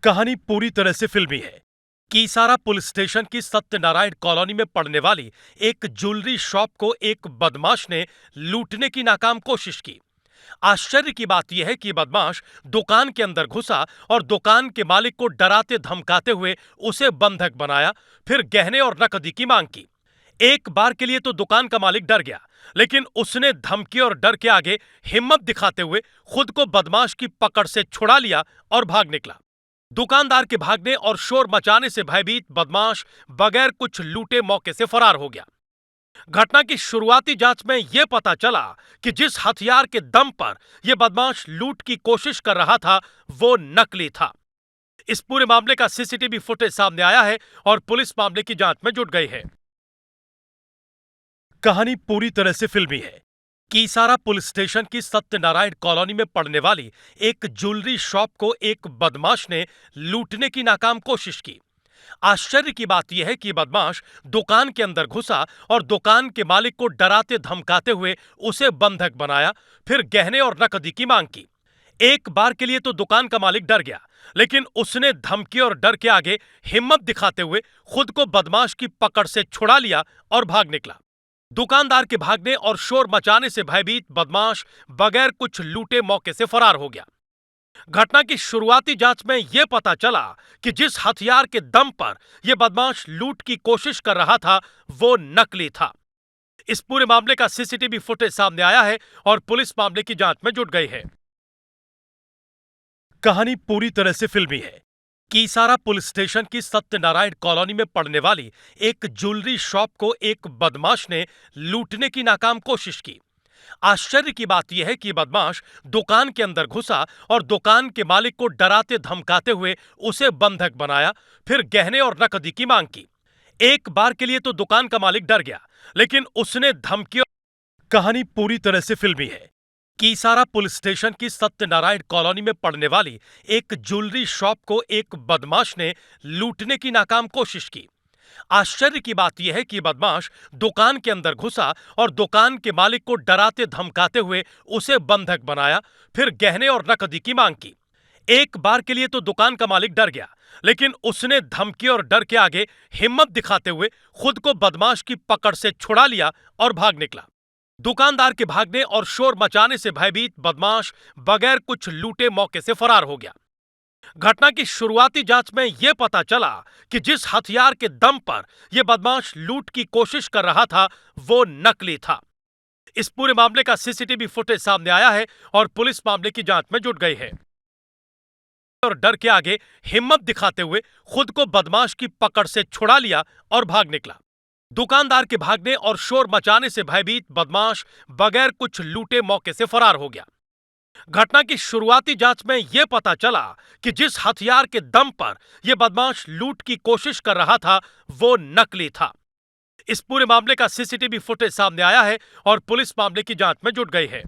कहानी पूरी तरह से फिल्मी है। कीसारा पुलिस स्टेशन की सत्यनारायण कॉलोनी में पड़ने वाली एक ज्वेलरी शॉप को एक बदमाश ने लूटने की नाकाम कोशिश की। आश्चर्य की बात यह है कि बदमाश दुकान के अंदर घुसा और दुकान के मालिक को डराते धमकाते हुए उसे बंधक बनाया, फिर गहने और नकदी की मांग की। एक बार के लिए तो दुकान का मालिक डर गया, लेकिन उसने धमकी और डर के आगे हिम्मत दिखाते हुए खुद को बदमाश की पकड़ से छुड़ा लिया और भाग निकला। दुकानदार के भागने और शोर मचाने से भयभीत बदमाश बगैर कुछ लूटे मौके से फरार हो गया। घटना की शुरुआती जांच में यह पता चला कि जिस हथियार के दम पर यह बदमाश लूट की कोशिश कर रहा था, वो नकली था। इस पूरे मामले का सीसीटीवी फुटेज सामने आया है और पुलिस मामले की जांच में जुट गई है। कहानी पूरी तरह से फिल्मी है। कीसारा पुलिस स्टेशन की सत्यनारायण कॉलोनी में पड़ने वाली एक ज्वेलरी शॉप को एक बदमाश ने लूटने की नाकाम कोशिश की। आश्चर्य की बात यह है कि बदमाश दुकान के अंदर घुसा और दुकान के मालिक को डराते धमकाते हुए उसे बंधक बनाया, फिर गहने और नकदी की मांग की। एक बार के लिए तो दुकान का मालिक डर गया, लेकिन उसने धमकी और डर के आगे हिम्मत दिखाते हुए खुद को बदमाश की पकड़ से छुड़ा लिया और भाग निकला। दुकानदार के भागने और शोर मचाने से भयभीत बदमाश बगैर कुछ लूटे मौके से फरार हो गया। घटना की शुरुआती जांच में यह पता चला कि जिस हथियार के दम पर यह बदमाश लूट की कोशिश कर रहा था, वो नकली था। इस पूरे मामले का सीसीटीवी फुटेज सामने आया है और पुलिस मामले की जांच में जुट गई है। कहानी पूरी तरह से फिल्मी है। कीसारा पुलिस स्टेशन की सत्यनारायण कॉलोनी में पड़ने वाली एक ज्वेलरी शॉप को एक बदमाश ने लूटने की नाकाम कोशिश की। आश्चर्य की बात यह है कि बदमाश दुकान के अंदर घुसा और दुकान के मालिक को डराते धमकाते हुए उसे बंधक बनाया, फिर गहने और नकदी की मांग की। एक बार के लिए तो दुकान का मालिक डर गया, लेकिन उसने धमकी और कहानी पूरी तरह से फिल्मी है। कीसारा पुलिस स्टेशन की सत्यनारायण कॉलोनी में पड़ने वाली एक ज्वेलरी शॉप को एक बदमाश ने लूटने की नाकाम कोशिश की। आश्चर्य की बात यह है कि बदमाश दुकान के अंदर घुसा और दुकान के मालिक को डराते धमकाते हुए उसे बंधक बनाया, फिर गहने और नकदी की मांग की। एक बार के लिए तो दुकान का मालिक डर गया, लेकिन उसने धमकी और डर के आगे हिम्मत दिखाते हुए खुद को बदमाश की पकड़ से छुड़ा लिया और भाग निकला। दुकानदार के भागने और शोर मचाने से भयभीत बदमाश बगैर कुछ लूटे मौके से फरार हो गया। घटना की शुरुआती जांच में यह पता चला कि जिस हथियार के दम पर यह बदमाश लूट की कोशिश कर रहा था, वो नकली था। इस पूरे मामले का सीसीटीवी फुटेज सामने आया है और पुलिस मामले की जांच में जुट गई है और डर के आगे हिम्मत दिखाते हुए खुद को बदमाश की पकड़ से छुड़ा लिया और भाग निकला। दुकानदार के भागने और शोर मचाने से भयभीत बदमाश बगैर कुछ लूटे मौके से फरार हो गया। घटना की शुरुआती जांच में यह पता चला कि जिस हथियार के दम पर यह बदमाश लूट की कोशिश कर रहा था, वो नकली था। इस पूरे मामले का सीसीटीवी फुटेज सामने आया है और पुलिस मामले की जांच में जुट गई है।